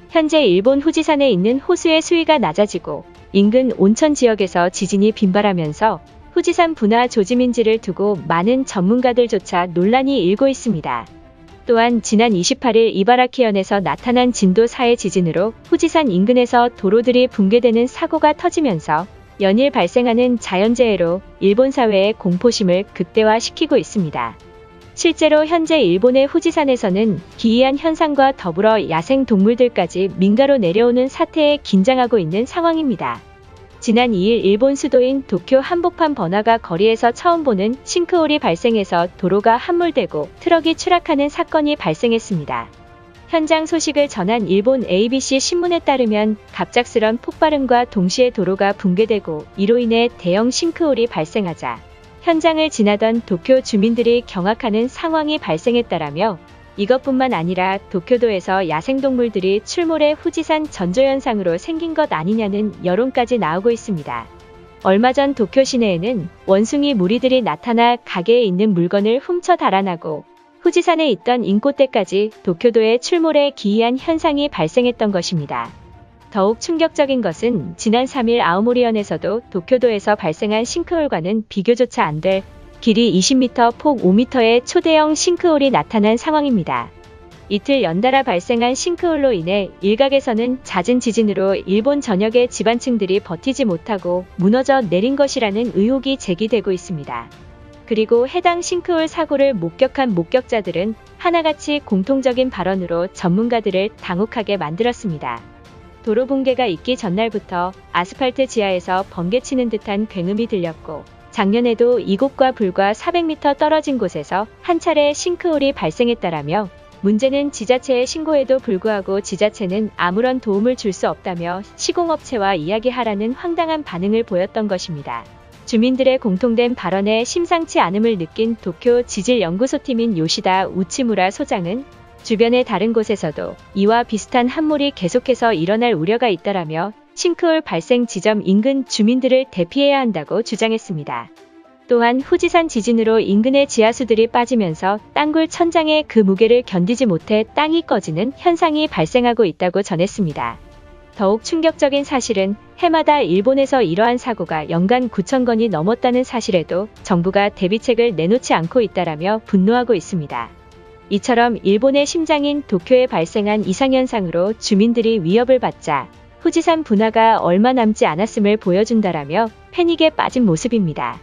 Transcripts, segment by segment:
현재 일본 후지산에 있는 호수의 수위가 낮아지고 인근 온천 지역에서 지진이 빈발하면서 후지산 분화 조짐인지를 두고 많은 전문가들조차 논란이 일고 있습니다. 또한 지난 28일 이바라키현에서 나타난 진도 4의 지진으로 후지산 인근에서 도로들이 붕괴되는 사고가 터지면서 연일 발생하는 자연재해로 일본 사회의 공포심을 극대화시키고 있습니다. 실제로 현재 일본의 후지산에서는 기이한 현상과 더불어 야생 동물들까지 민가로 내려오는 사태에 긴장하고 있는 상황입니다. 지난 2일 일본 수도인 도쿄 한복판 번화가 거리에서 처음 보는 싱크홀이 발생해서 도로가 함몰되고 트럭이 추락하는 사건이 발생했습니다. 현장 소식을 전한 일본 ABC 신문에 따르면 갑작스런 폭발음과 동시에 도로가 붕괴되고 이로 인해 대형 싱크홀이 발생하자 현장을 지나던 도쿄 주민들이 경악하는 상황이 발생했다라며 이것뿐만 아니라 도쿄도에서 야생동물들이 출몰해 후지산 전조현상으로 생긴 것 아니냐는 여론까지 나오고 있습니다. 얼마 전 도쿄 시내에는 원숭이 무리들이 나타나 가게에 있는 물건을 훔쳐 달아나고 후지산에 있던 인꽃대까지 도쿄도에 출몰해 기이한 현상이 발생했던 것입니다. 더욱 충격적인 것은 지난 3일 아오모리현에서도 도쿄도에서 발생한 싱크홀과는 비교조차 안 될 길이 20m, 폭 5m의 초대형 싱크홀이 나타난 상황입니다. 이틀 연달아 발생한 싱크홀로 인해 일각에서는 잦은 지진으로 일본 전역의 지반층들이 버티지 못하고 무너져 내린 것이라는 의혹이 제기되고 있습니다. 그리고 해당 싱크홀 사고를 목격한 목격자들은 하나같이 공통적인 발언으로 전문가들을 당혹하게 만들었습니다. 도로 붕괴가 있기 전날부터 아스팔트 지하에서 번개치는 듯한 굉음이 들렸고 작년에도 이곳과 불과 400m 떨어진 곳에서 한 차례 싱크홀이 발생했다라며 문제는 지자체의 신고에도 불구하고 지자체는 아무런 도움을 줄 수 없다며 시공업체와 이야기하라는 황당한 반응을 보였던 것입니다. 주민들의 공통된 발언에 심상치 않음을 느낀 도쿄 지질연구소팀인 요시다 우치무라 소장은 주변의 다른 곳에서도 이와 비슷한 함몰이 계속해서 일어날 우려가 있다라며 싱크홀 발생 지점 인근 주민들을 대피해야 한다고 주장했습니다. 또한 후지산 지진으로 인근의 지하수들이 빠지면서 땅굴 천장의 그 무게를 견디지 못해 땅이 꺼지는 현상이 발생하고 있다고 전했습니다. 더욱 충격적인 사실은 해마다 일본에서 이러한 사고가 연간 9,000건이 넘었다는 사실에도 정부가 대비책을 내놓지 않고 있다라며 분노하고 있습니다. 이처럼 일본의 심장인 도쿄에 발생한 이상현상으로 주민들이 위협을 받자 후지산 분화가 얼마 남지 않았음을 보여준다라며 패닉에 빠진 모습입니다.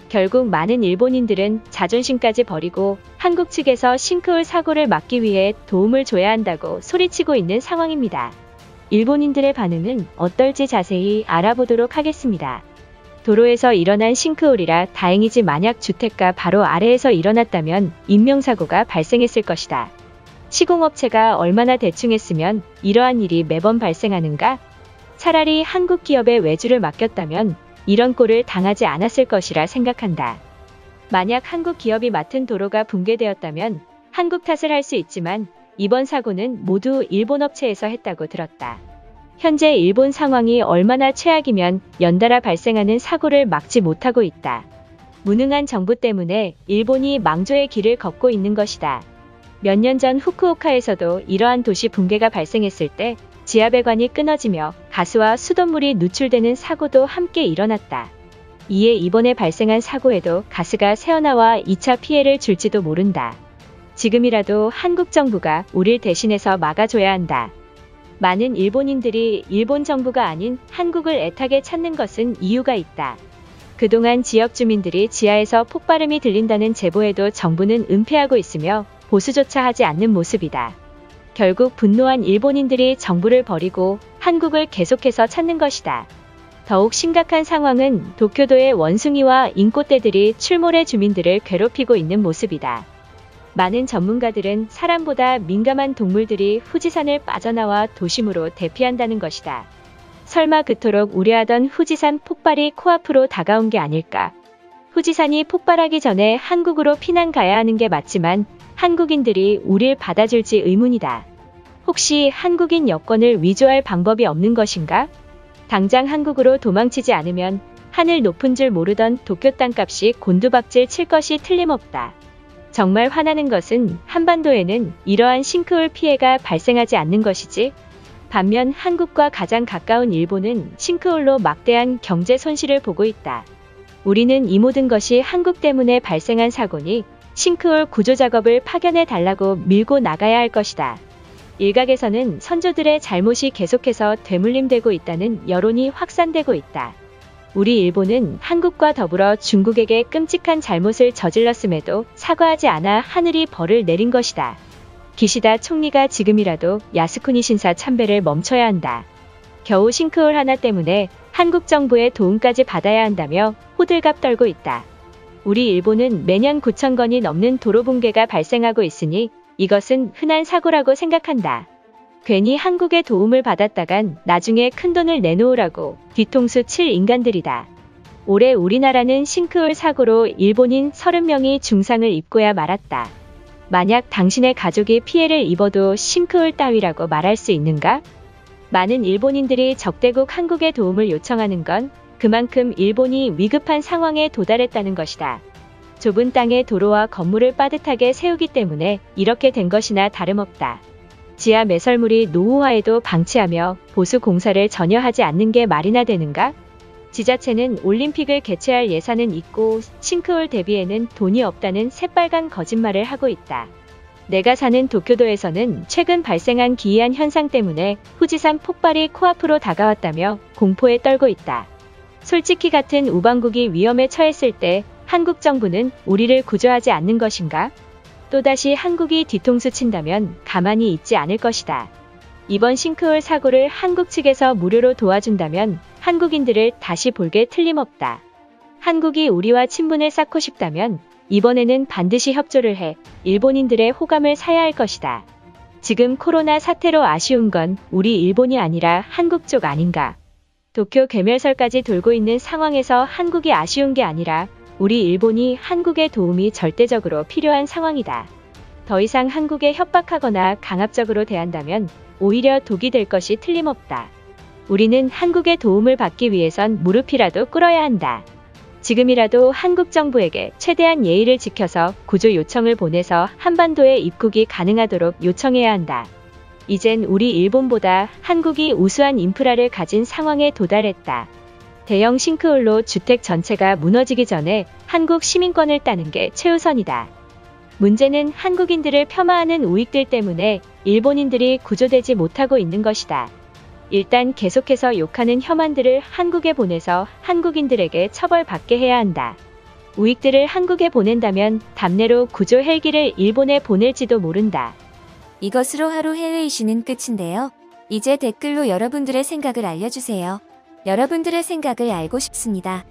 결국 많은 일본인들은 자존심까지 버리고 한국 측에서 싱크홀 사고를 막기 위해 도움을 줘야 한다고 소리치고 있는 상황입니다. 일본인들의 반응은 어떨지 자세히 알아보도록 하겠습니다. 도로에서 일어난 싱크홀이라 다행이지 만약 주택가 바로 아래에서 일어났다면 인명사고가 발생했을 것이다. 시공업체가 얼마나 대충했으면 이러한 일이 매번 발생하는가? 차라리 한국 기업에 외주를 맡겼다면 이런 꼴을 당하지 않았을 것이라 생각한다. 만약 한국 기업이 맡은 도로가 붕괴되었다면 한국 탓을 할 수 있지만 이번 사고는 모두 일본 업체에서 했다고 들었다. 현재 일본 상황이 얼마나 최악이면 연달아 발생하는 사고를 막지 못하고 있다. 무능한 정부 때문에 일본이 망조의 길을 걷고 있는 것이다. 몇 년 전 후쿠오카에서도 이러한 도시 붕괴가 발생했을 때 지하배관이 끊어지며 가스와 수돗물이 누출되는 사고도 함께 일어났다. 이에 이번에 발생한 사고에도 가스가 새어나와 2차 피해를 줄지도 모른다. 지금이라도 한국 정부가 우릴 대신해서 막아줘야 한다. 많은 일본인들이 일본 정부가 아닌 한국을 애타게 찾는 것은 이유가 있다. 그동안 지역 주민들이 지하에서 폭발음이 들린다는 제보에도 정부는 은폐하고 있으며 보수조차 하지 않는 모습이다. 결국 분노한 일본인들이 정부를 버리고 한국을 계속해서 찾는 것이다. 더욱 심각한 상황은 도쿄도의 원숭이와 인꽃대들이 출몰해 주민들을 괴롭히고 있는 모습이다. 많은 전문가들은 사람보다 민감한 동물들이 후지산을 빠져나와 도심으로 대피한다는 것이다. 설마 그토록 우려하던 후지산 폭발이 코앞으로 다가온 게 아닐까? 후지산이 폭발하기 전에 한국으로 피난 가야 하는 게 맞지만 한국인들이 우릴 받아줄지 의문이다. 혹시 한국인 여권을 위조할 방법이 없는 것인가? 당장 한국으로 도망치지 않으면 하늘 높은 줄 모르던 도쿄 땅값이 곤두박질 칠 것이 틀림없다. 정말 화나는 것은 한반도에는 이러한 싱크홀 피해가 발생하지 않는 것이지. 반면 한국과 가장 가까운 일본은 싱크홀로 막대한 경제 손실을 보고 있다. 우리는 이 모든 것이 한국 때문에 발생한 사고니 싱크홀 구조 작업을 파견해 달라고 밀고 나가야 할 것이다. 일각에서는 선조들의 잘못이 계속해서 되물림되고 있다는 여론이 확산되고 있다. 우리 일본은 한국과 더불어 중국에게 끔찍한 잘못을 저질렀음에도 사과하지 않아 하늘이 벌을 내린 것이다. 기시다 총리가 지금이라도 야스쿠니 신사 참배를 멈춰야 한다. 겨우 싱크홀 하나 때문에 한국 정부의 도움까지 받아야 한다며 호들갑 떨고 있다. 우리 일본은 매년 9,000건이 넘는 도로 붕괴가 발생하고 있으니 이것은 흔한 사고라고 생각한다. 괜히 한국의 도움을 받았다간 나중에 큰돈을 내놓으라고 뒤통수 칠 인간들이다. 올해 우리나라는 싱크홀 사고로 일본인 30명이 중상을 입고야 말았다. 만약 당신의 가족이 피해를 입어도 싱크홀 따위라고 말할 수 있는가? 많은 일본인들이 적대국 한국의 도움을 요청하는 건 그만큼 일본이 위급한 상황에 도달했다는 것이다. 좁은 땅에 도로와 건물을 빠듯하게 세우기 때문에 이렇게 된 것이나 다름없다. 지하 매설물이 노후화에도 방치하며 보수 공사를 전혀 하지 않는 게 말이나 되는가? 지자체는 올림픽을 개최할 예산은 있고 싱크홀 대비에는 돈이 없다는 새빨간 거짓말을 하고 있다. 내가 사는 도쿄도에서는 최근 발생한 기이한 현상 때문에 후지산 폭발이 코앞으로 다가왔다며 공포에 떨고 있다. 솔직히 같은 우방국이 위험에 처했을 때 한국 정부는 우리를 구조하지 않는 것인가? 또다시 한국이 뒤통수 친다면 가만히 있지 않을 것이다. 이번 싱크홀 사고를 한국 측에서 무료로 도와준다면 한국인들을 다시 볼게 틀림없다. 한국이 우리와 친분을 쌓고 싶다면 이번에는 반드시 협조를 해 일본인들의 호감을 사야 할 것이다. 지금 코로나 사태로 아쉬운 건 우리 일본이 아니라 한국 쪽 아닌가. 도쿄 괴멸설까지 돌고 있는 상황에서 한국이 아쉬운 게 아니라 우리 일본이 한국의 도움이 절대적으로 필요한 상황이다. 더 이상 한국에 협박하거나 강압적으로 대한다면 오히려 독이 될 것이 틀림없다. 우리는 한국의 도움을 받기 위해선 무릎이라도 꿇어야 한다. 지금이라도 한국 정부에게 최대한 예의를 지켜서 구조 요청을 보내서 한반도에 입국이 가능하도록 요청해야 한다. 이젠 우리 일본보다 한국이 우수한 인프라를 가진 상황에 도달했다. 대형 싱크홀로 주택 전체가 무너지기 전에 한국 시민권을 따는 게 최우선이다. 문제는 한국인들을 폄하하는 우익들 때문에 일본인들이 구조되지 못하고 있는 것이다. 일단 계속해서 욕하는 혐한들을 한국에 보내서 한국인들에게 처벌받게 해야 한다. 우익들을 한국에 보낸다면 답례로 구조 헬기를 일본에 보낼지도 모른다. 이것으로 하루 해외 이슈는 끝인데요. 이제 댓글로 여러분들의 생각을 알려주세요. 여러분들의 생각을 알고 싶습니다.